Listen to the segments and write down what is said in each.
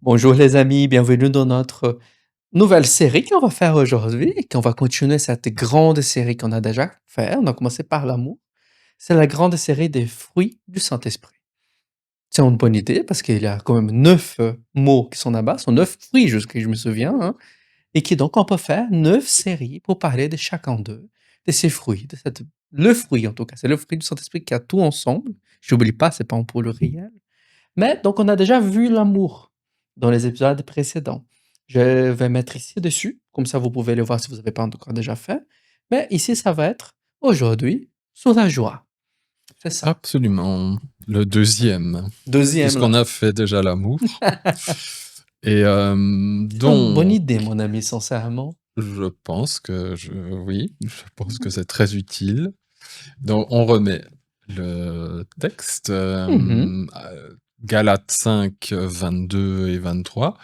Bonjour les amis, bienvenue dans notre nouvelle série qu'on va faire aujourd'hui et qu'on va continuer cette grande série qu'on a déjà fait. On a commencé par l'amour. C'est la grande série des fruits du Saint-Esprit. C'est une bonne idée parce qu'il y a quand même 9 mots qui sont là-bas, ce sont 9 fruits jusqu'à je me souviens, hein, et qui donc on peut faire 9 séries pour parler de chacun d'eux, de ces fruits, de cette le fruit en tout cas, c'est le fruit du Saint-Esprit qui a tout ensemble. J'oublie pas, c'est pas un pluriel. Mais donc on a déjà vu l'amour dans les épisodes précédents. Je vais mettre ici dessus, comme ça vous pouvez le voir si vous n'avez pas encore déjà fait. Mais ici, ça va être aujourd'hui sur la joie. C'est ça. Absolument. Le deuxième, Deuxième puisqu'on là. a fait déjà l'amour. Et C'est une bonne donc, idée, mon ami, sincèrement. je pense que oui, je pense que c'est très utile. Donc, on remet le texte, Mhm. Galates 5, 22 et 23.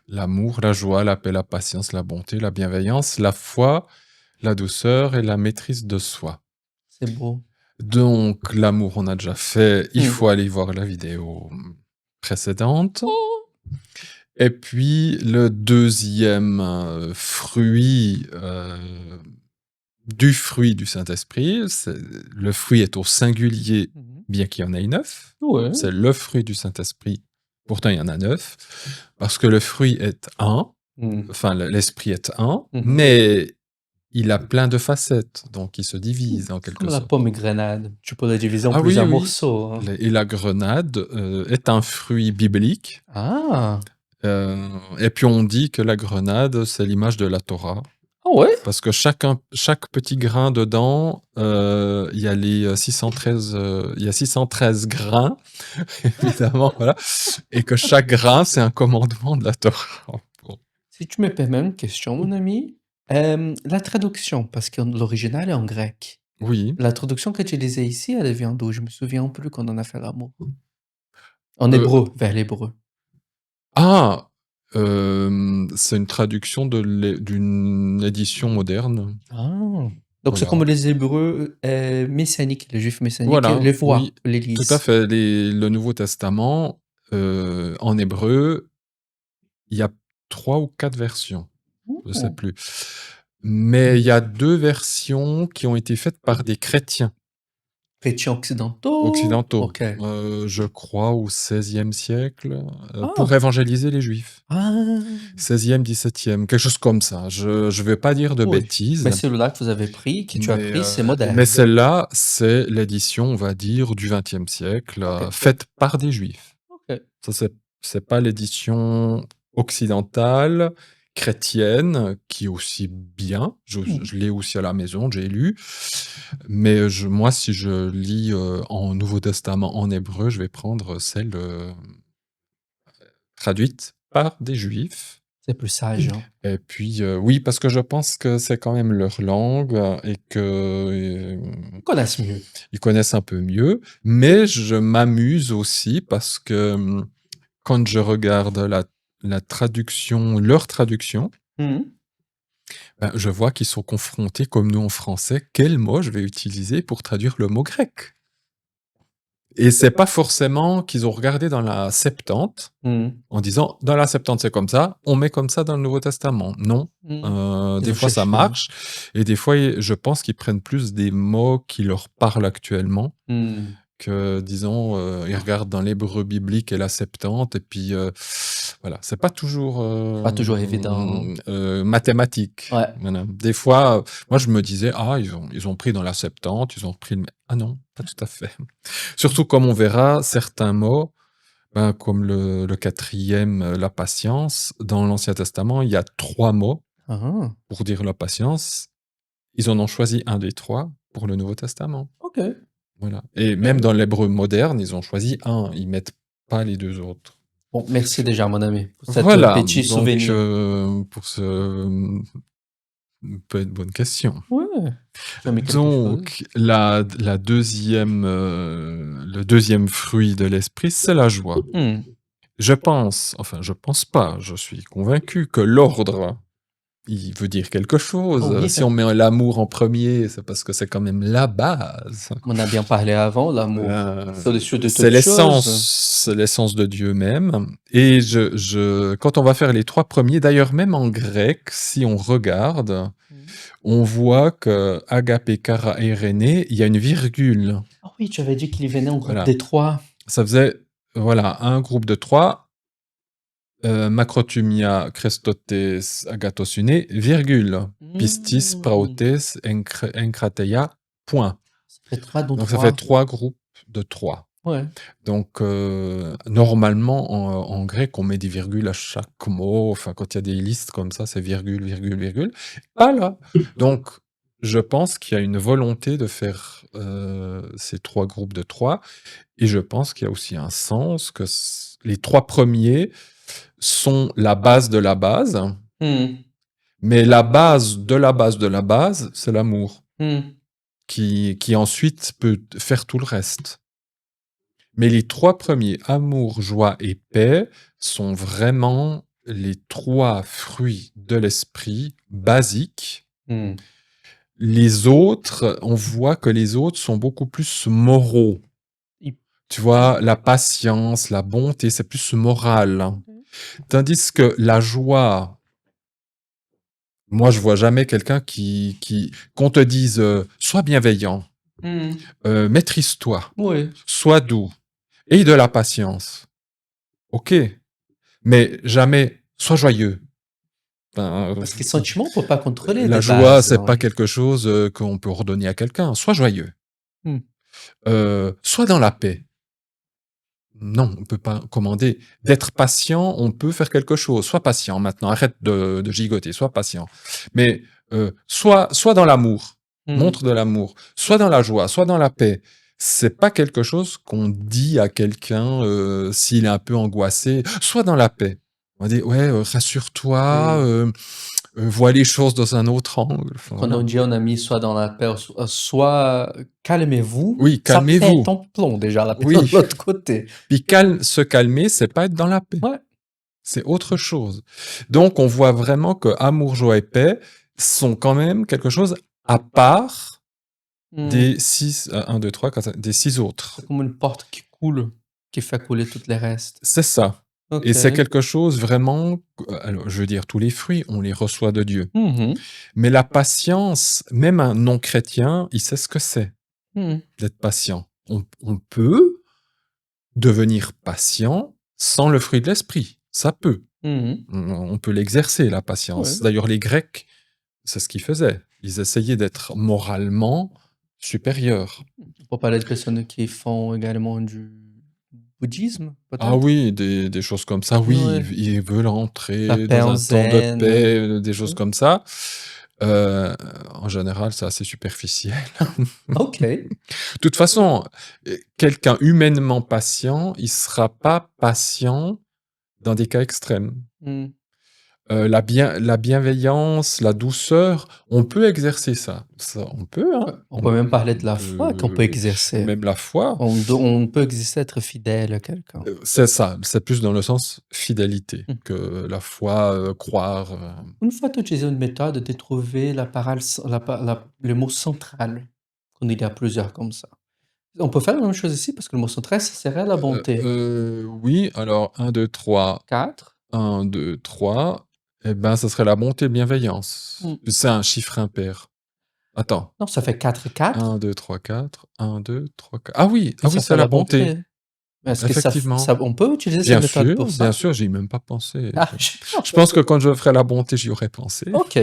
L'amour, la joie, la paix, la patience, la bonté, la bienveillance, la foi, la douceur et la maîtrise de soi. C'est beau. Donc, l'amour, on a déjà fait. Il Hmm. faut aller voir la vidéo précédente. Oh. Et puis, le deuxième fruit du fruit du Saint-Esprit, le fruit est au singulier, Mhm. bien qu'il y en ait 9. Ouais. C'est le fruit du Saint-Esprit. Pourtant, il y en a 9. Parce que le fruit est un. Hmm. Enfin, l'esprit est un. Mhm. Mais il a plein de facettes. Donc, il se divise en C'est quelque comme la sorte. pomme grenade. Tu peux la diviser en Ah oui, plusieurs oui. morceaux, hein. Et la grenade est un fruit biblique. Ah. Et puis on dit que la grenade, c'est l'image de la Torah. Ah ouais? Parce que chaque petit grain dedans, il y a les 613, il y a 613 grains, évidemment, voilà. Et que chaque grain, c'est un commandement de la Torah. Bon. Si tu me permets une question, mon ami, la traduction, parce que l'original est en grec. Oui. La traduction que tu lisais ici, elle vient d'où? Je me souviens plus quand on a fait l'amour. En Euh, hébreu, vers l'hébreu. ah, c'est une traduction d'une édition moderne. Ah! Donc c'est Voilà. comme les hébreux messianiques, les juifs messianiques, Voilà, les voient, oui, les tout à lisent. fait. Le Nouveau Testament, en hébreu, il y a 3 ou 4 versions, je ne sais Oh. plus. Mais il y a 2 versions qui ont été faites par des chrétiens Chrétiens occidentaux? occidentaux, Ok. je crois au XVIe siècle, pour Ah! évangéliser les Juifs. Ah! 16e, 17e, quelque chose comme ça. Je vais pas dire de Oui. Mais bêtises, celui-là que vous avez pris, que tu as mais pris, c'est mais moderne. celle-là, c'est l'édition, on va dire, du XXe siècle, Ok. faite par des Juifs. Ok. Ça, c'est pas l'édition occidentale, chrétienne, qui est aussi bien. Je l'ai aussi à la maison, j'ai lu. Mais moi, si je lis en Nouveau Testament en hébreu, je vais prendre celle traduite par des Juifs. C'est plus sage, hein. Et puis, oui, parce que je pense que c'est quand même leur langue et que Ils connaissent mieux. ils connaissent un peu mieux. Mais je m'amuse aussi parce que quand je regarde la traduction, leur traduction, Mhm. ben, je vois qu'ils sont confrontés, comme nous en français, quel mot je vais utiliser pour traduire le mot grec. Et c'est pas forcément qu'ils ont regardé dans la Septante Mhm. en disant dans la Septante c'est comme ça, on met comme ça dans le Nouveau Testament. Non. Mhm. Ils Des ont fois ça cherché. marche, et des fois je pense qu'ils prennent plus des mots qui leur parlent actuellement Mhm. que, disons, ils regardent dans l'hébreu biblique et la Septante, et puis voilà, c'est pas toujours Pas toujours évident, hein. mathématique. Ouais. Voilà. Des fois, moi je me disais, ah, ils ont pris dans la Septante, ils ont pris ah non, pas tout à fait. Surtout comme on verra, certains mots, ben, comme le quatrième, la patience, dans l'Ancien Testament, il y a 3 mots Ah. pour dire la patience. Ils en ont choisi un des 3 pour le Nouveau Testament. Ok. Voilà. Et même dans l'hébreu moderne, ils ont choisi un, ils mettent pas les 2 autres. Bon, merci déjà, mon ami, pour cette Voilà, petit donc souvenir. pour ce peut être bonne question. Ouais. Tu as mis quelque chose? Donc la deuxième, le deuxième fruit de l'esprit, c'est la joie. Hmm. Je pense pas, je suis convaincu que l'ordre il veut dire quelque Oh chose. oui, Si on met l'amour en premier, c'est parce que c'est quand même la base. on a bien parlé avant, l'amour, Euh, c'est au-dessus de c'est toute chose. l'essence de Dieu même. Et quand on va faire les trois premiers, d'ailleurs même en grec, si on regarde, Mmh. on voit que agapé, kara et rené, il y a une virgule. Ah oui, tu avais dit qu'il venait en groupe Voilà. des 3. Ça faisait, voilà, un groupe de trois. Macrotumia, Crestotes, Agathosune, virgule. Pistis, Mmh. Praotes, Encrateia, point. Ça fait 3 dont Donc ça fait 3. trois groupes de trois. Ouais. Donc normalement en grec on met des virgules à chaque mot. Enfin quand il y a des listes comme ça c'est virgule, virgule, virgule. Pas là. Donc je pense qu'il y a une volonté de faire ces trois groupes de trois. Et je pense qu'il y a aussi un sens que les trois premiers sont la base de la base, Mmh. mais la base de la base de la base, c'est l'amour, Mmh. qui ensuite peut faire tout le reste. Mais les trois premiers, amour, joie et paix, sont vraiment les trois fruits de l'esprit basiques. Mmh. Les autres, on voit que les autres sont beaucoup plus moraux. Il Tu vois, la patience, la bonté, c'est plus moral. Mmh. Tandis que la joie, moi, je vois jamais quelqu'un qu'on te dise sois bienveillant, Mmh. maîtrise-toi, Oui, sois doux, aie de la patience. Ok, mais jamais sois joyeux. Ben, parce que les sentiments, on peut pas contrôler la de joie, base, c'est pas hein. quelque chose qu'on peut ordonner à quelqu'un. Sois joyeux. Mmh. Sois dans la paix. Non, on peut pas commander. D'être patient, on peut faire quelque chose. Sois patient maintenant. Arrête de gigoter. Sois patient. Mais sois dans l'amour. Mmh. Montre de l'amour. Sois dans la joie. Sois dans la paix. C'est pas quelque chose qu'on dit à quelqu'un s'il est un peu angoissé. Sois dans la paix. On va dire ouais, rassure-toi. Oui. Vois les choses dans un autre angle. Enfin, Quand on voilà. dit un ami soit dans la paix, soit calmez-vous, Oui, ça calmez-vous. pète en plomb déjà la personne Oui. de l'autre côté. Puis se calmer, c'est pas être dans la paix. Ouais. C'est autre chose. Donc, on voit vraiment que amour, joie et paix sont quand même quelque chose à part Mmh. des six, 1, 2, 3, 4, 5, des six autres. C'est comme une porte qui coule, qui fait couler toutes les restes. C'est ça. Et OK. c'est quelque chose vraiment, alors, je veux dire, tous les fruits, on les reçoit de Dieu. Mmh. Mais la patience, même un non-chrétien, il sait ce que c'est Mmh. d'être patient. On peut devenir patient sans le fruit de l'esprit. Ça peut. Mmh. On peut l'exercer, la Ouais. patience. D'ailleurs, les Grecs, c'est ce qu'ils faisaient. Ils essayaient d'être moralement supérieurs. On peut parler de personnes qui font également du bouddhisme, Ah peut-être? oui, des choses comme ça, oui, Ouais. ils veulent La entrer paix dans en un temps de zen. paix, des choses comme ça. En général, c'est assez superficiel. OK. De toute façon, quelqu'un humainement patient, il sera pas patient dans des cas extrêmes. Mmh. La bienveillance, la douceur, on peut exercer ça. Ça, on peut, hein. Ouais. On peut même parler de la foi qu'on peut Peut exercer. même la foi, On peut exister, être fidèle à quelqu'un. c'est ça, c'est plus dans le sens fidélité Mmh. que la foi, croire, Une fois tu as utilisé une méthode de trouver la parole c la pa la le mot central, quand il y a plusieurs comme ça. On peut faire la même chose ici parce que le mot central, ça serait la bonté. oui, alors 1, 2, 3, 4. 1, 2, 3, et ben, ça serait la bonté et bienveillance. Mmh. C'est un chiffre impair. Attends, Non, ça fait 4 et 1, 4 2, 3, 4, 1, 2, 3, 4. Ah oui, et ah oui, ça c'est fait la la bonté, bonté. Est-ce que effectivement. on peut utiliser cette méthode pour Bien ça? sûr, j'y ai même pas pensé. Ah, Je pense que quand je ferai la bonté, j'y aurais pensé. OK.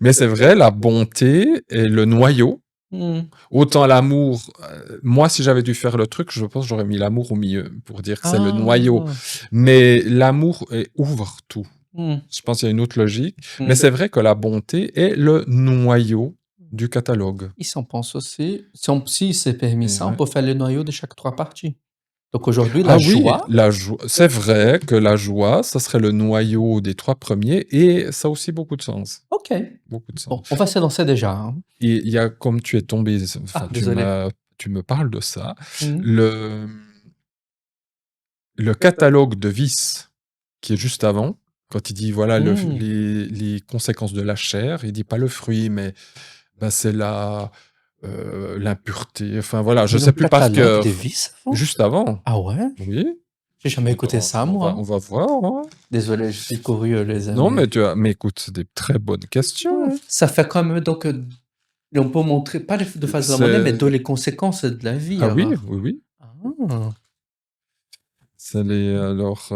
Mais c'est vrai, la bonté est le noyau. Mmh. Autant l'amour, moi, si j'avais dû faire le truc, je pense que j'aurais mis l'amour au milieu pour dire que c'est le noyau. Ah! Mais l'amour ouvre tout. Mmh. Je pense qu'il y a une autre logique. Mais Mmh. c'est vrai que la bonté est le noyau du catalogue. Et si on pense aussi, si c'est permis Et ça, on ouais. peut faire le noyau de chaque 3 parties. Donc aujourd'hui, la Ah oui, joie. la joie. C'est vrai que la joie, ça serait le noyau des trois premiers, et ça a aussi beaucoup de sens. OK. Beaucoup de Bon, sens. on va se lancer déjà, hein. Et il y a, comme tu es tombé, Ah, enfin, désolé. tu me parles de ça, Mmh. le catalogue de vices qui est juste avant, Quand il dit, voilà, Mmh. les conséquences de la chair, il dit pas le fruit, mais bah, c'est l'impureté. Enfin, voilà, je Il y a sais un plus par catalogue des cœur. vices avant? Juste avant. Ah ouais? Oui. J'ai jamais écouté Attends, ça on moi. va voir, hein. Désolé, je suis curieux les Non, amis. mais écoute, c'est des très bonnes questions. Ouais. Ça fait quand même donc, on peut montrer pas de façon de la monnaie, mais C'est dans les conséquences de la vie ah oui, alors? oui, oui. Ah! C'est les alors,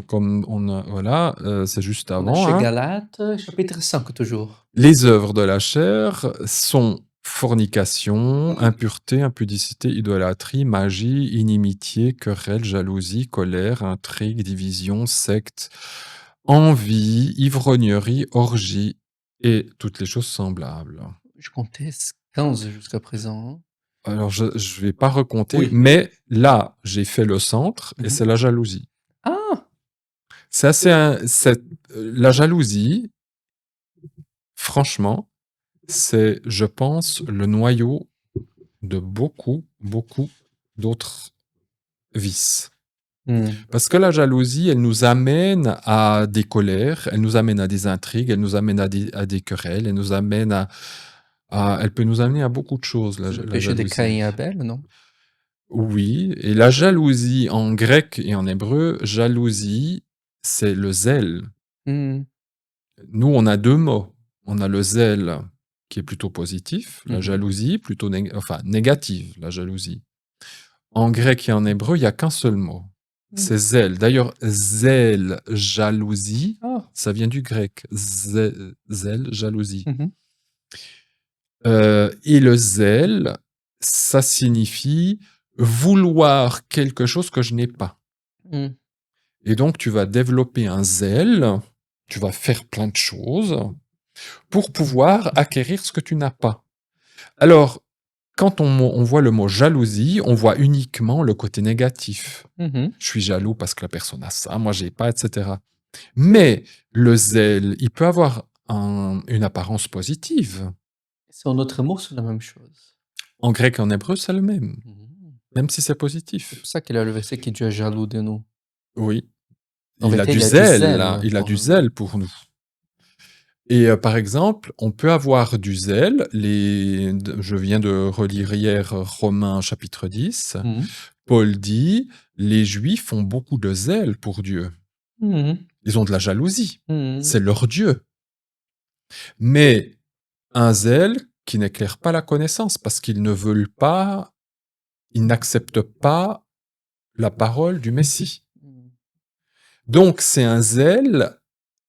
comme on a voilà, c'est juste On est avant, chez hein. Galates, chapitre 5 toujours. Les œuvres de la chair sont fornication, impureté, impudicité, idolâtrie, magie, inimitié, querelle, jalousie, colère, intrigue, division, secte, envie, ivrognerie, orgie et toutes les choses semblables. Je comptais 15 jusqu'à présent, hein. Alors je vais pas recompter, Oui. mais là, j'ai fait le centre et Mmh. c'est la jalousie. Ah! C'est assez in c'est la jalousie, franchement, c'est, je pense, le noyau de beaucoup, beaucoup d'autres vices. Mmh. Parce que la jalousie, elle nous amène à des colères, elle nous amène à des intrigues, elle nous amène à des querelles, elle nous amène elle peut nous amener à beaucoup de choses, C'est le la péché de Caïn et jalousie. Abel, non? Oui, et la jalousie en grec et en hébreu, jalousie, c'est le zèle. Mmh. Nous, on a 2 mots. On a le zèle qui est plutôt positif, la Mmh. jalousie plutôt enfin négative, la jalousie. En grec et en hébreu, il y a qu'un seul mot. Mmh. C'est zèle. D'ailleurs, zèle, jalousie, Ah! ça vient du grec. Zèle, jalousie. Mmh. Et le zèle, ça signifie vouloir quelque chose que je n'ai pas. Mmh. Et donc, tu vas développer un zèle, tu vas faire plein de choses pour pouvoir acquérir ce que tu n'as pas. Alors, quand on voit le mot jalousie, on voit uniquement le côté négatif. Mmh. Je suis jaloux parce que la personne a ça, moi j'ai pas, etc. Mais le zèle, il peut avoir une apparence positive. C'est un autre mot, c'est la même chose. En grec et en hébreu, c'est le Mmh. même si c'est C'est pour positif. ça qu'il a le verset qui dit: «Dieu est jaloux de nous». Oui, En il a vérité, du il a du zèle, là, zèle il a pour du nous. zèle pour nous. Et par exemple, on peut avoir du zèle, je viens de relire hier Romains chapitre 10, Mmh. Paul dit, les Juifs ont beaucoup de zèle pour Dieu. Mmh. Ils ont de la jalousie. Mmh. C'est leur Dieu. Mais un zèle qui n'éclaire pas la connaissance parce qu'ils ne veulent pas, ils n'acceptent pas la parole du Messie. Mmh. Donc c'est un zèle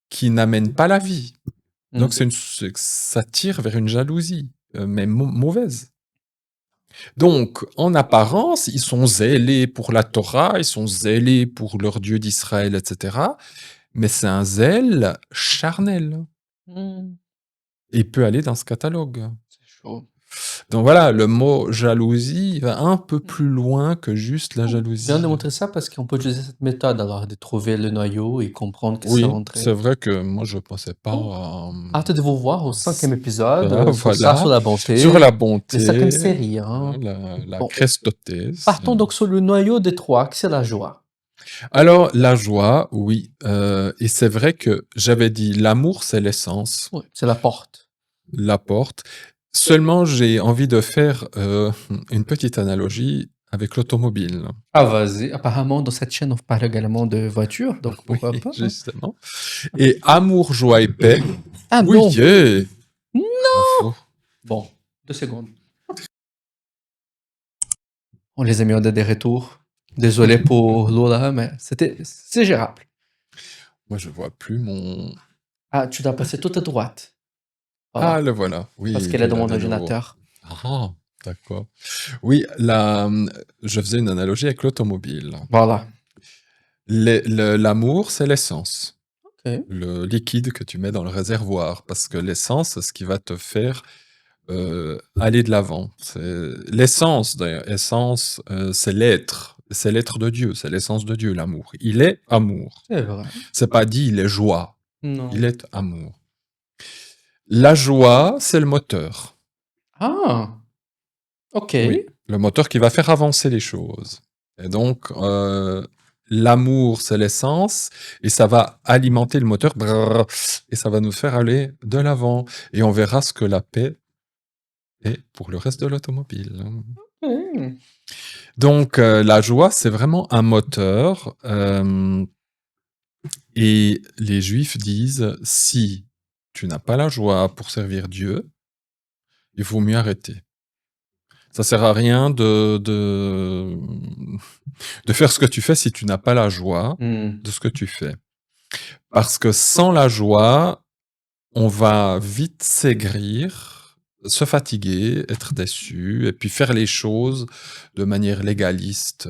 qui n'amène pas la vie. Donc Mmh. ça tire vers une jalousie, mais mauvaise. Donc, en apparence, ils sont zélés pour la Torah, ils sont zélés pour leur Dieu d'Israël, etc. Mais c'est un zèle charnel. Mmh. Et il peut aller dans ce catalogue. C'est chaud. Donc voilà, le mot jalousie va un peu plus loin que juste la Bien de jalousie. montrer ça parce qu'on peut utiliser cette méthode alors de trouver le noyau et comprendre que c'est Oui, rentré. c'est vrai que moi je pensais pas Bon, à, hâte de vous voir au 5e épisode, sur ça, sur voilà, la sur bonté, la les 5e bonté, série, hein. la Bon, Christothèse. partons donc sur le noyau des 3, que c'est la joie. Alors, la joie, oui, et c'est vrai que j'avais dit l'amour, c'est l'essence, Oui, c'est la porte. la porte. Seulement, j'ai envie de faire une petite analogie avec l'automobile. Ah vas-y, apparemment dans cette chaîne on parle également de voitures, donc Oui, pourquoi pas, hein? justement. Et amour, joie et paix. Ah Oui, non! yeah. Non! Bravo. Bon, 2 secondes. On les amis, on a des retours. Désolé pour Lola, mais c'est gérable. Moi, je vois plus mon. Ah, tu dois passer tout à droite. Ah, Voilà, le voilà. Oui, parce qu'elle il est est dans là mon de nouveau. ordinateur. Ah, d'accord. Oui, je faisais une analogie avec l'automobile. Voilà. L'amour, c'est l'essence. OK. Le liquide que tu mets dans le réservoir, parce que l'essence, c'est ce qui va te faire aller de l'avant. L'essence, d'ailleurs, essence, c'est l'être de Dieu, c'est l'essence de Dieu, l'amour. Il est amour. C'est vrai. C'est pas dit il est joie, il Non. est amour. La joie, c'est le moteur. Ah! OK. Oui, le moteur qui va faire avancer les choses. Et donc, l'amour, c'est l'essence, et ça va alimenter le moteur, brrr, et ça va nous faire aller de l'avant. Et on verra ce que la paix est pour le reste de l'automobile. Mmh. Donc, la joie, c'est vraiment un moteur, et les Juifs disent, si tu n'as pas la joie pour servir Dieu, il vaut mieux arrêter. Ça sert à rien de faire ce que tu fais si tu n'as pas la joie Mmh. de ce que tu fais. Parce que sans la joie, on va vite s'aigrir, se fatiguer, être déçu, et puis faire les choses de manière légaliste,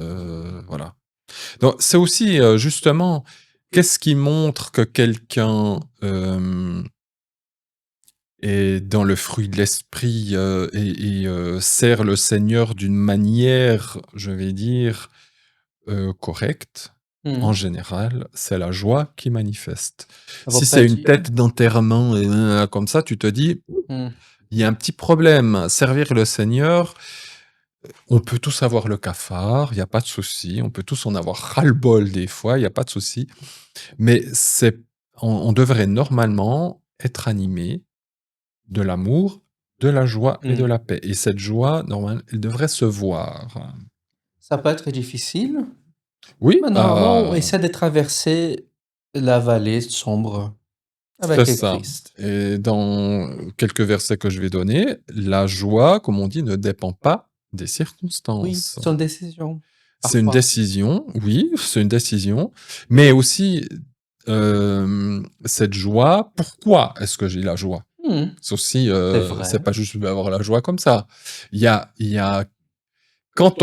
voilà. Donc c'est aussi, justement, qu'est-ce qui montre que quelqu'un, est dans le fruit de l'esprit, et sert le Seigneur d'une manière, je vais dire, correcte? En Mmh. général, c'est la joie qui manifeste. Ça va Si pas c'est une dire tête d'enterrement et comme ça, tu te dis: mmh. «Il y a un petit problème». Servir le Seigneur, on peut tous avoir le cafard, il y a pas de souci. On peut tous en avoir ras-le-bol des fois, il y a pas de souci. Mais on devrait normalement être animé de l'amour, de la joie et de Mmh. la paix. Et cette joie, normalement, elle devrait se voir. Ça peut être difficile, Oui, mais normalement, on essaie de traverser la vallée sombre c'est avec le ça. Christ. Et dans quelques versets que je vais donner, la joie, comme on dit, ne dépend pas des Oui, circonstances. c'est une décision, C'est une parfois. décision, oui, c'est une décision, mais aussi, cette joie, pourquoi est-ce que j'ai la joie? Mmh. C'est aussi, C'est vrai. c'est pas juste avoir la joie comme ça. Il y a quand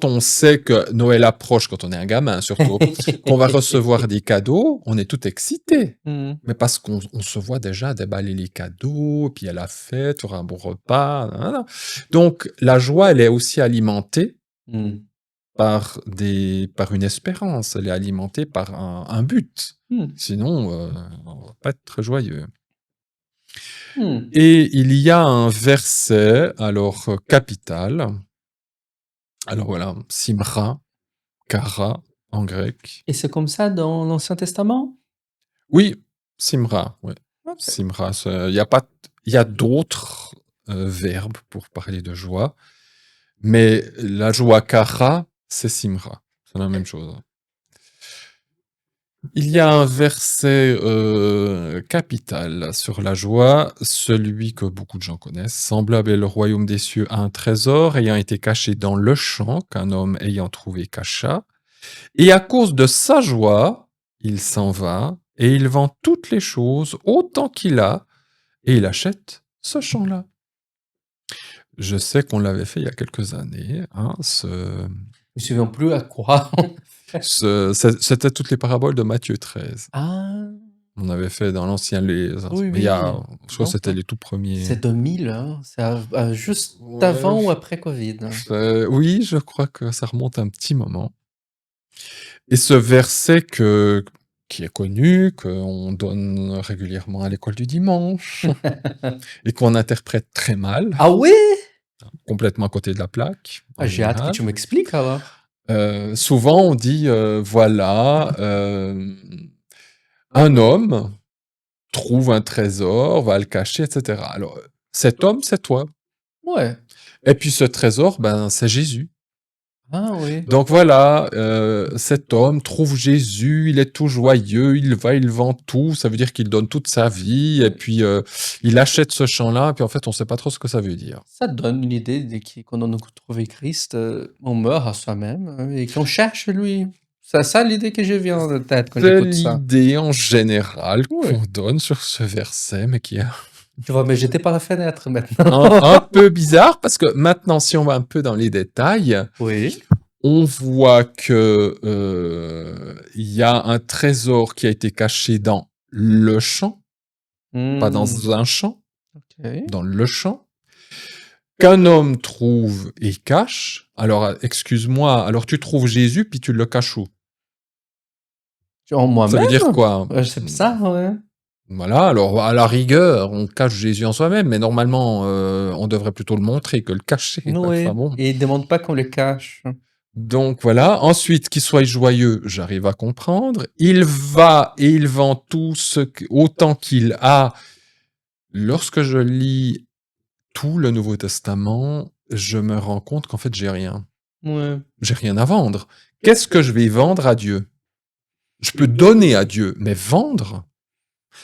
on sait que Noël approche, quand on est un gamin surtout, qu'on va recevoir des cadeaux, on est tout excité. Mmh. Mais parce qu'on se voit déjà déballer les cadeaux, puis il y a la fête, il y aura un bon repas, nanana. Donc la joie, elle est aussi alimentée Mmh. par une espérance, elle est alimentée par un but. Mmh. Sinon, on va pas être très joyeux. Mmh. Et il y a un verset, alors, capital. Alors voilà, simra, kara en grec. Et c'est comme ça dans l'Ancien Testament? Oui, simra, ouais. OK. Simra, il y a pas il y a d'autres, verbes pour parler de joie, mais la joie kara, c'est simra, c'est la même chose. Il y a un verset, capital sur la joie, celui que beaucoup de gens connaissent. «Semblable est le royaume des cieux à un trésor ayant été caché dans le champ, qu'un homme ayant trouvé cacha. Et à cause de sa joie, il s'en va et il vend toutes les choses autant qu'il a et il achète ce champ-là». Je sais qu'on l'avait fait il y a quelques années, hein, Je me souviens plus à quoi. c'était toutes les paraboles de Matthieu 13. Ah! On avait fait dans l'ancien Oui, mais il y a, oui. je crois que Donc c'était les tout premiers. c'est 2000, hein? C'est juste Ouais, avant ou après covid? oui, je crois que ça remonte un petit moment. Et ce verset qui est connu, qu'on donne régulièrement à l'école du dimanche et qu'on interprète très mal, Ah oui? complètement à côté de la plaque, Ah, en j'ai hâte que général. tu m'expliques alors. Souvent on dit, voilà, un homme trouve un trésor, va le cacher, et cetera. Alors, cet homme, c'est toi. Ouais. Et puis ce trésor, ben, c'est Jésus. Ah oui. Donc voilà, cet homme trouve Jésus, il est tout joyeux, il va, il vend tout, ça veut dire qu'il donne toute sa vie, et puis il achète ce champ-là, puis en fait, on sait pas trop ce que ça veut dire. Ça donne une idée de qui quand on a trouvé Christ, on meurt à soi-même, et qu'on cherche lui. C'est ça l'idée que j'ai vient de tête quand C'est j'écoute ça. l'idée en général Oui. qu'on donne sur ce verset, mais qui est Tu vas me jeter par la fenêtre maintenant. un peu bizarre, parce que maintenant, si on va un peu dans les détails, Oui. on voit que il y a un trésor qui a été caché dans le champ, pas Mmh. dans un champ, OK. dans le champ, qu'un homme trouve et cache. Alors, excuse-moi, alors tu trouves Jésus, puis tu le caches où? En Ça veut dire moi-même? quoi? C'est bizarre, ouais. Voilà, alors à la rigueur, on cache Jésus en soi-même, mais normalement, on devrait plutôt le montrer que le cacher. Enfin Oui, bon. et il demande pas qu'on le cache. Donc voilà. Ensuite, qu'il soit joyeux, j'arrive à comprendre. Il va et il vend tout autant qu'il a. Lorsque je lis tout le Nouveau Testament, je me rends compte qu'en fait, j'ai rien. Ouais. J'ai rien à vendre. Qu'est-ce que je vais vendre à Dieu? Je peux donner à Dieu, mais vendre?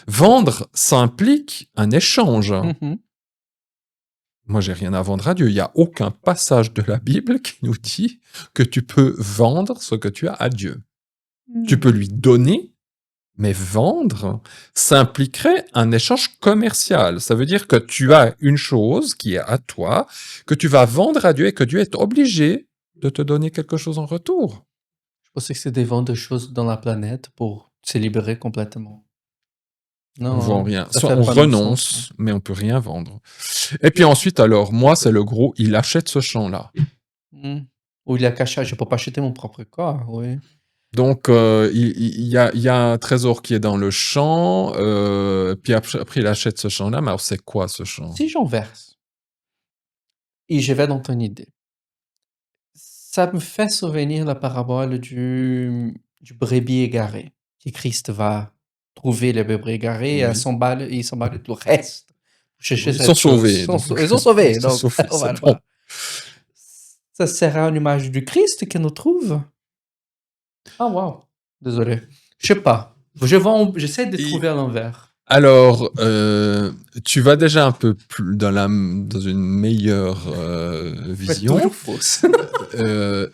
Vendre, ça implique un échange. Mmh. Moi, j'ai rien à vendre à Dieu. Il n'y a aucun passage de la Bible qui nous dit que tu peux vendre ce que tu as à Dieu. Tu peux lui donner, mais vendre, ça impliquerait un échange commercial. Ça veut dire que tu as une chose qui est à toi, que tu vas vendre à Dieu et que Dieu est obligé de te donner quelque chose en retour. Je pensais que c'était vendre des choses dans la planète pour se libérer complètement. On Non, vend hein, rien. ça Soit fait on pas même sens, hein. renonce, mais on peut rien vendre. Et puis ensuite, alors, moi, c'est le gros, il achète ce champ-là. Mmh. Ou il a caché, je peux pas acheter mon propre corps, oui. Donc, il y a un trésor qui est dans le champ, puis après, il achète ce champ-là. Mais alors, c'est quoi ce champ? Si j'en verse et je vais dans ton idée, ça me fait souvenir la parabole du brebis égaré, que Christ va trouver le brebis égaré et Oui. il s'emballe tout le reste pour chercher Ils sont cette chose. sauvés, donc. Ils sont sauvés, Ils sont donc sauvés, on va c'est le bon. voir. Ça sera une image du Christ que nous trouve? Ah waouh, désolé. Je sais pas. J'essaie de Et trouver à l'envers. alors, tu vas déjà un peu plus dans une meilleure Mais vision. toujours fausse. Euh,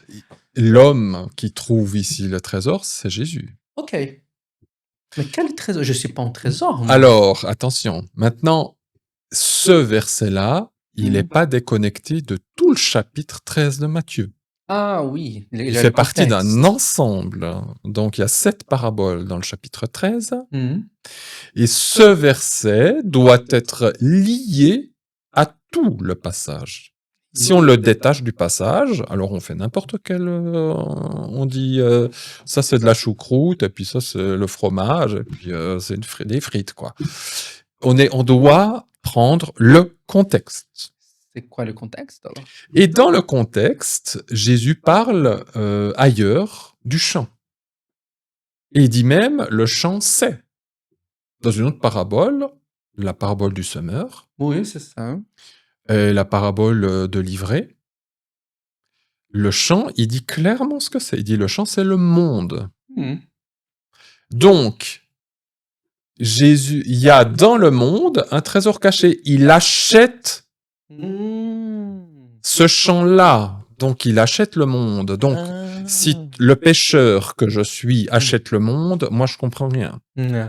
L'homme qui trouve ici le trésor, c'est Jésus. OK. Mais quel trésor? Je suis pas un trésor, moi. Alors, attention, maintenant, ce verset-là, il n'est Mmh. pas déconnecté de tout le chapitre 13 de Matthieu. Ah oui, il Il a le fait partie d'un contexte. ensemble. Donc, il y a 7 paraboles dans le chapitre 13. Mmh. Et ce verset doit être lié à tout le passage. Si on le détache du passage, alors on fait n'importe quel... on dit, ça c'est de la choucroute, et puis ça c'est le fromage, et puis c'est des frites, quoi. On doit prendre le contexte. C'est quoi le contexte alors? Et dans le contexte, Jésus parle ailleurs du champ. Et il dit même, le champ c'est. Dans une autre parabole, la parabole du semeur, Oui, c'est ça. la parabole de l'ivraie, le champ, il dit clairement ce que c'est. Il dit le champ, c'est le monde. Mmh. Donc, Jésus, il y a dans le monde un trésor caché. Il achète Mmh. ce champ-là. Donc, il achète le monde. Donc, si Ah. le pécheur que je suis achète le monde, moi, je comprends rien. Ouais.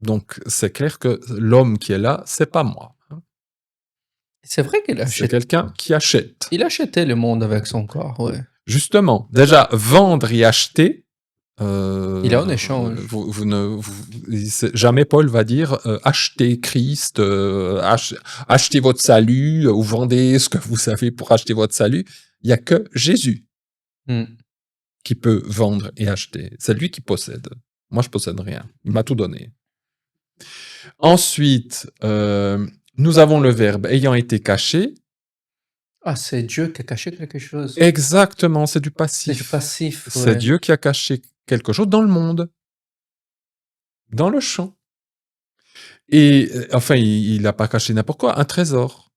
Donc, c'est clair que l'homme qui est là, c'est pas moi. C'est vrai qu'il C'est quelqu'un qui achète. il achetait le monde avec son corps, ouais. Justement, déjà, vendre et acheter, Il a un échange. jamais Paul va dire achetez Christ, achetez votre salut, ou vendez ce que vous savez pour acheter votre salut. Il n'y a que Jésus Mmh. qui peut vendre et acheter. C'est lui qui possède. Moi, je possède rien. Il m'a tout donné. Ensuite, nous avons le verbe ayant été caché. Ah, c'est Dieu qui a caché quelque chose. Exactement, c'est du C'est passif. du passif, C'est ouais. Dieu qui a caché quelque chose dans le monde, dans le champ. Et enfin, il n'a pas caché n'importe quoi, un trésor.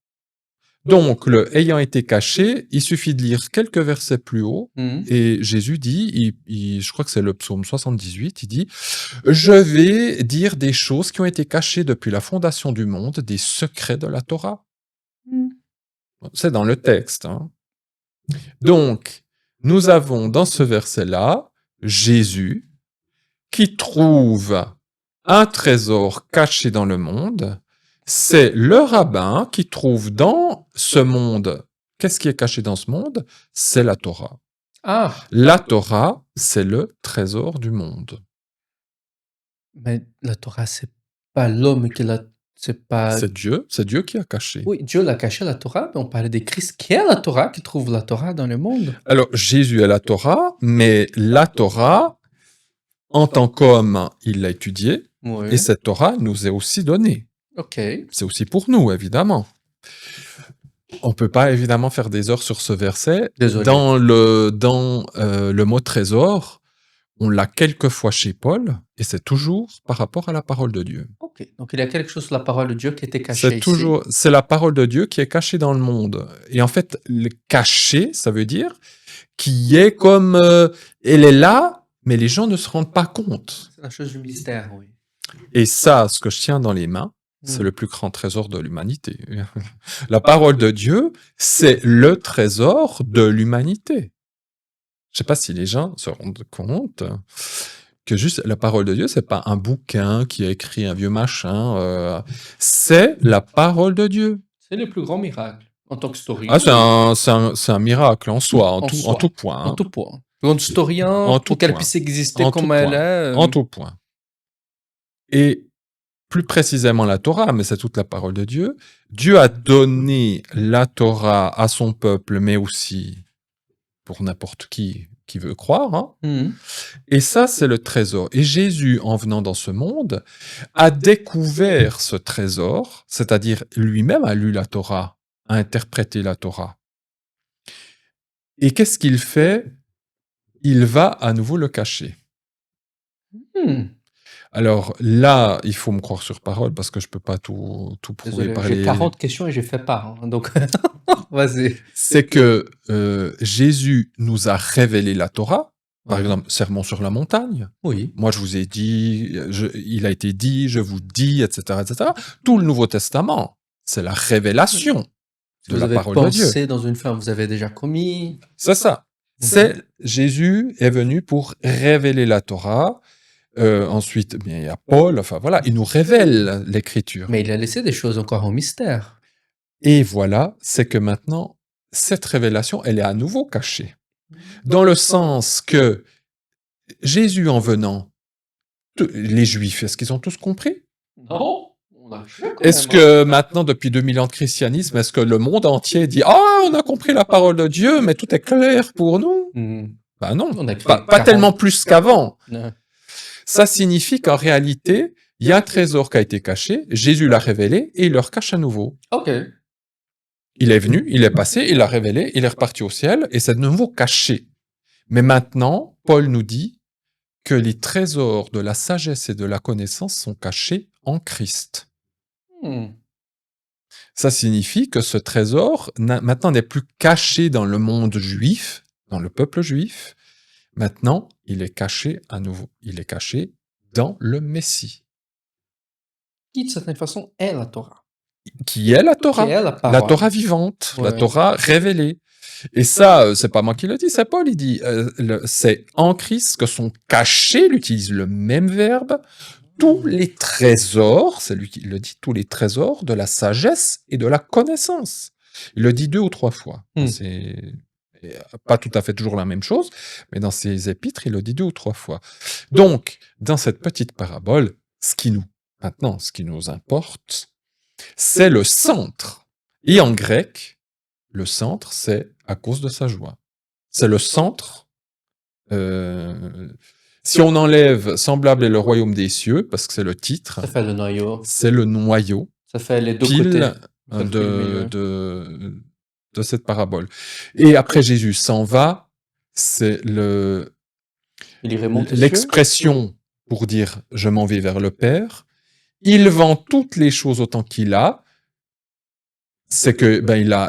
Donc, le ayant été caché, il suffit de lire quelques versets plus haut, Mmh. et Jésus dit, je crois que c'est le psaume 78, il dit « Je vais dire des choses qui ont été cachées depuis la fondation du monde, des secrets de la Torah. Mmh. » C'est dans le texte. Hein. Donc, nous avons dans ce verset-là Jésus qui trouve un trésor caché dans le monde. C'est le rabbin qui trouve dans ce monde. Qu'est-ce qui est caché dans ce monde? C'est la Torah. Ah! La Torah, c'est le trésor du monde. Mais la Torah, c'est pas l'homme qui l'a c'est pas C'est Dieu qui a caché. oui, Dieu l'a caché la Torah, mais on parlait de Christ qui est la Torah, qui trouve la Torah dans le monde. Alors, Jésus est la Torah, mais la Torah, en tant qu'homme, il l'a étudiée, Oui. et cette Torah nous est aussi donnée. OK. C'est aussi pour nous, évidemment. On peut pas évidemment faire des heures sur ce verset. Désolé. Dans le mot trésor, on l'a quelques fois chez Paul, et c'est toujours par rapport à la parole de Dieu. OK, donc il y a quelque chose sur la parole de Dieu qui était caché C'est ici. toujours, c'est la parole de Dieu qui est cachée dans le monde. Et en fait, le caché, ça veut dire qui est comme, elle est là, mais les gens ne se rendent pas compte. C'est la chose du mystère, oui. Et ça, ce que je tiens dans les mains, c'est Mmh. le plus grand trésor de l'humanité. La parole de Dieu, c'est le trésor de l'humanité. Je sais pas si les gens se rendent compte que juste la parole de Dieu, c'est pas un bouquin qui a écrit un vieux machin. C'est la parole de Dieu. C'est le plus grand miracle. En tant que Ah, historien, c'est un miracle en soi, en en tout, en soi, tout point. en Hein. tout point. Pour un historien, En tout pour qu'elle point. puisse exister En tout comme elle point. est, En tout point. Et plus précisément la Torah, mais c'est toute la parole de Dieu. Dieu a donné la Torah à son peuple, mais aussi pour n'importe qui veut croire. Hein. mmh. Et ça, c'est le trésor. Et Jésus, en venant dans ce monde, a découvert ce trésor, c'est-à-dire lui-même a lu la Torah, a interprété la Torah. Et qu'est-ce qu'il fait? Il va à nouveau le cacher. Mmh. Alors là, il faut me croire sur parole parce que je peux pas tout prouver Désolé, par j'ai les... 40 questions et j'ai fait part, hein, donc vas-y. C'est que Jésus nous a révélé la Torah, par Ouais. exemple, Sermon sur la montagne. Oui. Moi, je vous ai dit, il a été dit, je vous dis, etc., etc. Tout le Nouveau Testament, c'est la révélation Si de vous la avez parole de Dieu. pensé dans une ferme, vous avez déjà commis. C'est ça. Mhm. C'est Jésus est venu pour révéler la Torah. Ensuite, bien, il y a Paul. Enfin voilà, il nous révèle l'Écriture. Mais il a laissé des choses encore en mystère. Et voilà, c'est que maintenant, cette révélation, elle est à nouveau cachée. Dans le sens que Jésus en venant, les Juifs, est-ce qu'ils ont tous compris? Non, on a fait quand Est-ce même, hein. que maintenant, depuis 2000 ans de christianisme, est-ce que le monde entier dit « Ah, on a compris la parole de Dieu, mais tout est clair pour nous ?» Mmh. Ben non, On a fait pas 40. tellement plus qu'avant. Ouais. Ça signifie qu'en réalité, il y a un trésor qui a été caché, Jésus l'a révélé et il le recache à nouveau. OK. Il est venu, il est passé, il l'a révélé, il est reparti au ciel et c'est de nouveau caché. Mais maintenant, Paul nous dit que les trésors de la sagesse et de la connaissance sont cachés en Christ. Mmh. Ça signifie que ce trésor maintenant n'est plus caché dans le monde juif, dans le peuple juif. Maintenant, il est caché à nouveau. Il est caché dans le Messie, Qui, de certaine façon, est la Torah. qui est la Qui Torah. est la La parole. Torah vivante, la Ouais. Torah révélée. Et ça, c'est pas moi qui le dis, c'est Paul, il dit, c'est en Christ que sont cachés, il utilise le même verbe, tous les trésors, c'est lui qui le dit, tous les trésors de la sagesse et de la connaissance. Il le dit 2 ou 3 fois. Hmm. C'est pas tout à fait toujours la même chose, mais dans ses épîtres, il le dit 2 ou 3 fois. Donc, dans cette petite parabole, ce qui nous importe, c'est le centre. Et en grec, le centre, c'est à cause de sa joie. C'est le centre. Si on enlève semblable est le royaume des cieux, parce que c'est le titre, Ça fait le noyau. c'est le noyau Ça fait les deux pile côtés. Ça fait le de, milieu. de cette parabole. Et après Jésus s'en va, c'est Il y remonte les cieux. l'expression pour dire je m'en vais vers le Père. Il vend toutes les choses autant qu'il a. C'est que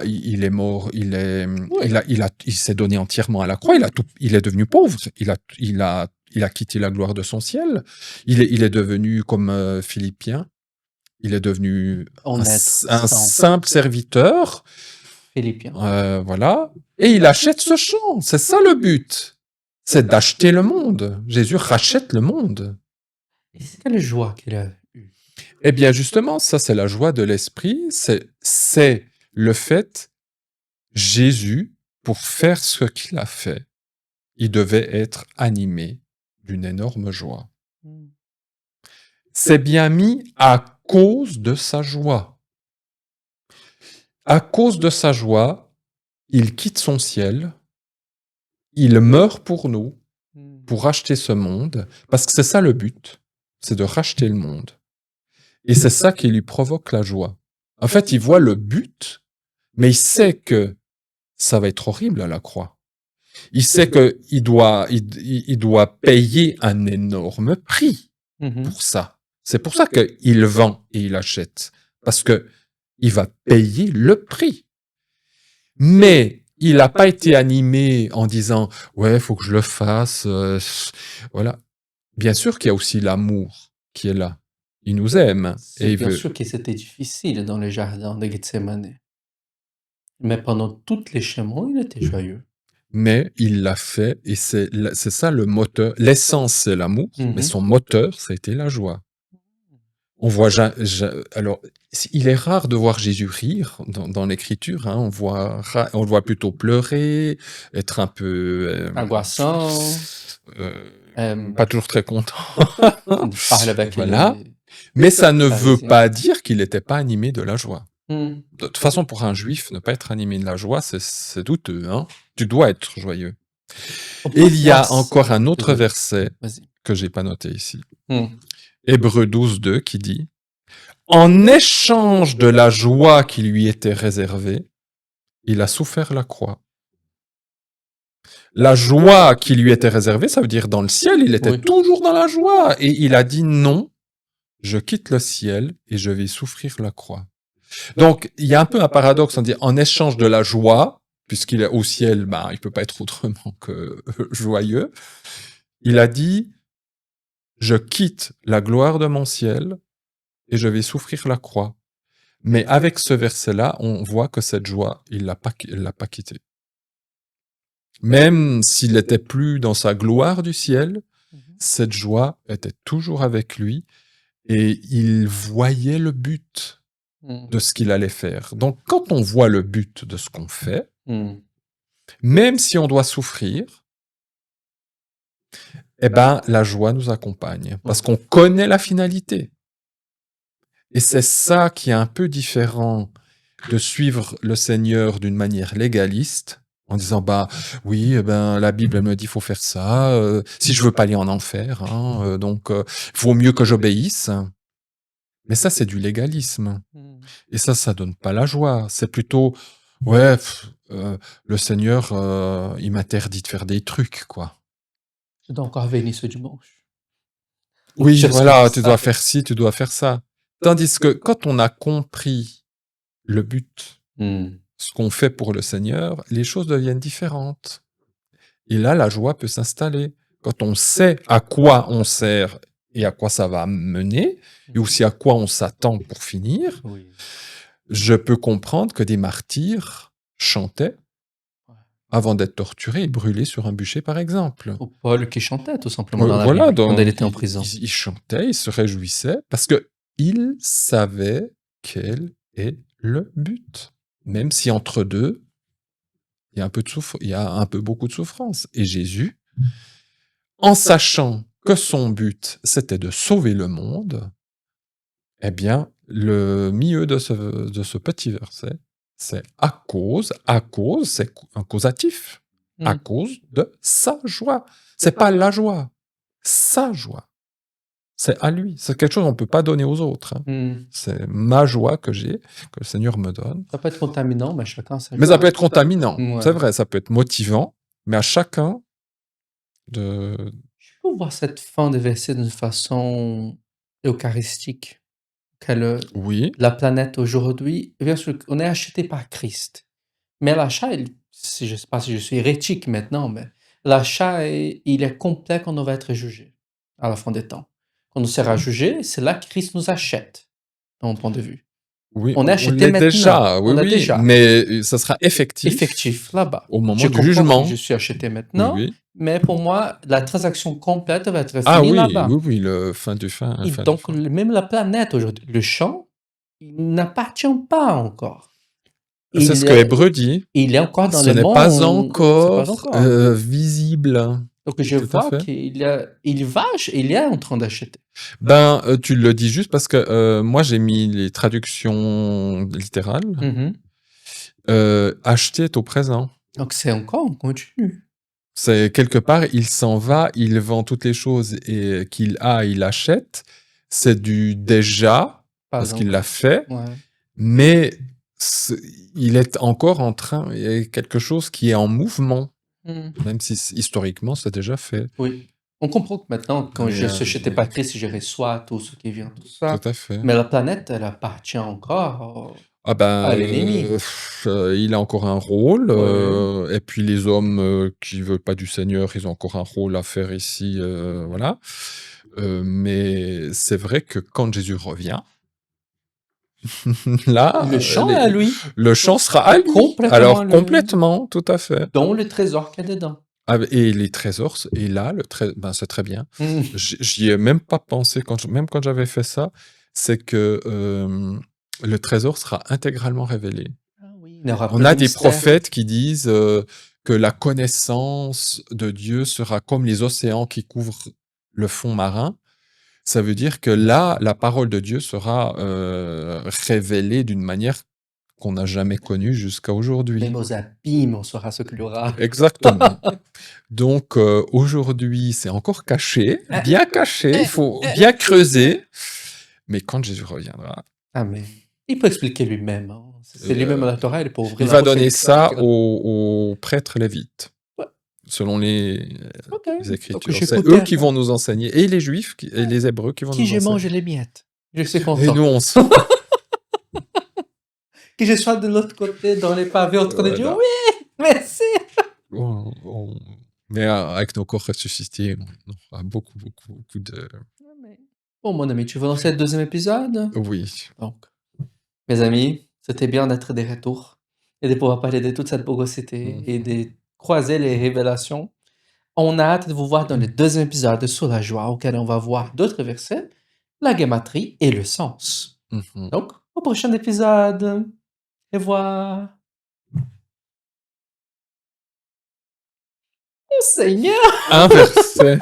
il est mort, il s'est donné entièrement à la croix. Il est devenu pauvre. Il a quitté la gloire de son ciel. Il est devenu comme Philippiens. Il est devenu un simple serviteur. Philippiens. Voilà. Et il achète ce champ. C'est ça le but. C'est d'acheter le monde. Jésus rachète le monde. Et c'est quelle joie qu'il a eue. Eh bien, justement, ça, c'est la joie de l'esprit. C'est le fait, Jésus, pour faire ce qu'il a fait, il devait être animé d'une énorme joie. C'est bien mis à cause de sa joie. À cause de sa joie, il quitte son ciel, il meurt pour nous, pour racheter ce monde, parce que c'est ça le but, c'est de racheter le monde. Et c'est ça qui lui provoque la joie. En fait, il voit le but Mais il sait que ça va être horrible à la croix. Il sait qu'il doit payer un énorme prix Mmh. pour ça. C'est pour ça qu'il vend et il achète. Parce que il va payer le prix. Mais il n'a pas été animé en disant ouais, faut que je le fasse. Voilà. Bien sûr qu'il y a aussi l'amour qui est là. Il nous aime C'est et il bien veut. sûr que c'était difficile dans le jardin de Gethsémane, mais pendant toutes les chemins, il était joyeux. Mais il l'a fait et c'est ça le moteur. L'essence, c'est l'amour, mais Mmh. son moteur, ça a été la joie. On voit alors, il est rare de voir Jésus rire dans l'écriture. Hein. On le voit plutôt pleurer, être un peu Angoissant, euh, hem, pas toujours très content. il parle avec Voilà. les Mais ça ne veut pharisiens. pas dire qu'il n'était pas animé de la joie. Mmh. De toute façon, pour un juif, ne pas être animé de la joie, c'est douteux. Hein. Tu dois être joyeux. On Et peut il y voir a ç encore un autre Désolé, verset vas-y. que j'ai pas noté ici. Mmh. Hébreux 12:2 qui dit en échange de la joie qui lui était réservée, il a souffert la croix. La joie qui lui était réservée, ça veut dire dans le ciel, il était Oui. toujours dans la joie. Et il a dit non, je quitte le ciel et je vais souffrir la croix. Donc, il y a un peu un paradoxe, on dit en échange de la joie, puisqu'il est au ciel, ben, il peut pas être autrement que joyeux. Il a dit, je quitte la gloire de mon ciel et je vais souffrir la croix. Mais avec ce verset-là, on voit que cette joie, il l'a pas quittée. Même s'il n'était plus dans sa gloire du ciel, Mmh. cette joie était toujours avec lui et il voyait le but Mmh. de ce qu'il allait faire. Donc, quand on voit le but de ce qu'on fait, Mmh. même si on doit souffrir, eh ben, la joie nous accompagne parce Ouais. qu'on connaît la finalité. Et c'est ça qui est un peu différent de suivre le Seigneur d'une manière légaliste, en disant bah oui, eh ben la Bible elle me dit faut faire ça, si je veux pas aller en enfer, hein, donc vaut mieux que j'obéisse. Mais ça c'est du légalisme Mmh. et ça donne pas la joie. C'est plutôt ouais, le Seigneur il m'interdit de faire des trucs quoi. Je dois encore venir ce dimanche. Des Oui, choses comme voilà, tu dois ça. faire ci, tu dois faire ça. Tandis que quand on a compris le but, Mmh. ce qu'on fait pour le Seigneur, les choses deviennent différentes. Et là, la joie peut s'installer. Quand on sait à quoi on sert et à quoi ça va mener, et Mmh. aussi à quoi on s'attend pour finir, Oui. je peux comprendre que des martyrs chantaient Ouais. avant d'être torturés et brûlés sur un bûcher, par exemple. Ou Paul qui chantait tout simplement dans la Voilà, Bible, quand il donc était en prison. ils chantaient, ils se réjouissaient, parce que ils savaient quel est le but. Même si entre deux, il y a il y a un peu beaucoup de souffrance. Et Jésus, en sachant que son but, c'était de sauver le monde, eh bien, le milieu de ce petit verset, c'est à cause, c'est un causatif, à Mmh. cause de sa joie. C'est pas la joie, sa joie. C'est à lui. C'est quelque chose qu'on ne peut pas donner aux autres. Hein. Mmh. C'est ma joie que j'ai, que le Seigneur me donne. Ça peut être contaminant, mais chacun sa Mais ça joie. peut être contaminant. C'est Ouais. vrai, ça peut être motivant, mais à chacun de... Je peux voir cette fin de verset d'une façon eucharistique, que Oui, la planète aujourd'hui, bien sûr, on est acheté par Christ, mais l'achat, je ne sais pas si je suis hérétique maintenant, mais l'achat, il est complet quand on va être jugé, à la fin des temps. Quand on sera jugé, c'est là que Christ nous achète, de mon point de vue. oui, On est on acheté l'est maintenant, déjà, oui, on a oui, déjà. mais ça sera effectif Effectif là-bas. au Je moment du comprends que je jugement. suis acheté Oui, maintenant, oui. mais pour moi, la transaction complète va être Ah finie oui, oui, là-bas. oui, le fin du fin, Et fin du donc fin. même la planète aujourd'hui, le champ, il n'appartient pas encore. C'est ce Il que est Hébreu dit. il est encore dans Ce le n'est pas monde, c'est pas encore encore. visible. Donc je Tout à vois fait. il est en train d'acheter. Ben, tu le dis juste parce que moi j'ai mis les traductions littérales. Mmh. Acheter est au présent. Donc c'est encore en continu. C'est quelque part, il s'en va, il vend toutes les choses et qu'il a, il achète. C'est du déjà, Pas parce qu'il l'a encore. fait, Ouais. mais c'est il est encore en train il y a quelque chose qui est en mouvement, Mmh. même si c historiquement, c'est déjà fait. Oui. On comprend que maintenant, quand Mais, j'étais pas Christ, j'irais soit tout ce qui vient, tout tout ça, à fait. mais la planète, elle appartient encore Ah ben, à l'ennemi. il a encore un rôle, Ouais. et puis les hommes, qui veulent pas du Seigneur, ils ont encore un rôle à faire ici, voilà. Mais c'est vrai que quand Jésus revient, là, Le champ est à les lui, le champ sera à lui. complètement à Alors lui, complètement, tout à fait. dont le trésor qu'il y a dedans. Ah beh et les trésors c et là, ben, c'est très bien. Mmh. J'y ai même pas pensé même quand j'avais fait ça, c'est que, le trésor sera intégralement révélé. Ah oui, il n'y aura On plus de a des mystère. prophètes qui disent, que la connaissance de Dieu sera comme les océans qui couvrent le fond marin. Ça veut dire que là, la parole de Dieu sera, révélée d'une manière qu'on n'a jamais connue jusqu'à Même aujourd'hui. aux abîmes, on saura ce qu'il y aura. Exactement. Donc, aujourd'hui, c'est encore caché, bien caché, il faut bien creuser, mais quand Jésus reviendra, Amen. Il peut expliquer lui-même, hein. C'est lui-même heu, la Torah, il peut ouvrir il la va bouche et donner ça l'écrire. aux prêtres lévites, Ouais, selon OK. les Donc Écritures. C'est eux j'écoutais, qui vont nous enseigner et les Juifs qui et ouais. les Hébreux qui vont Qui nous j'ai mangé enseigner les miettes. Je suis et nous content. on se Que je sois de l'autre côté, dans les pavés, en train de dire: voilà, «Oui, merci!» on mais avec nos corps ressuscités, on aura beaucoup, beaucoup, beaucoup de Amen. Bon, mon ami, tu veux lancer le deuxième épisode? oui. Donc, mes amis, c'était bien d'être des retours et de pouvoir parler de toute cette bogosité et Mmh. de croiser les révélations. On a hâte de vous voir dans le deuxième épisode sur la joie, auquel on va voir d'autres versets, la guématrie et le sens. Mmh. Donc, au prochain épisode. Au revoir. Oh Seigneur! Un verset.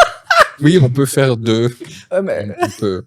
Oui, on peut faire 2. Ah mais On peut.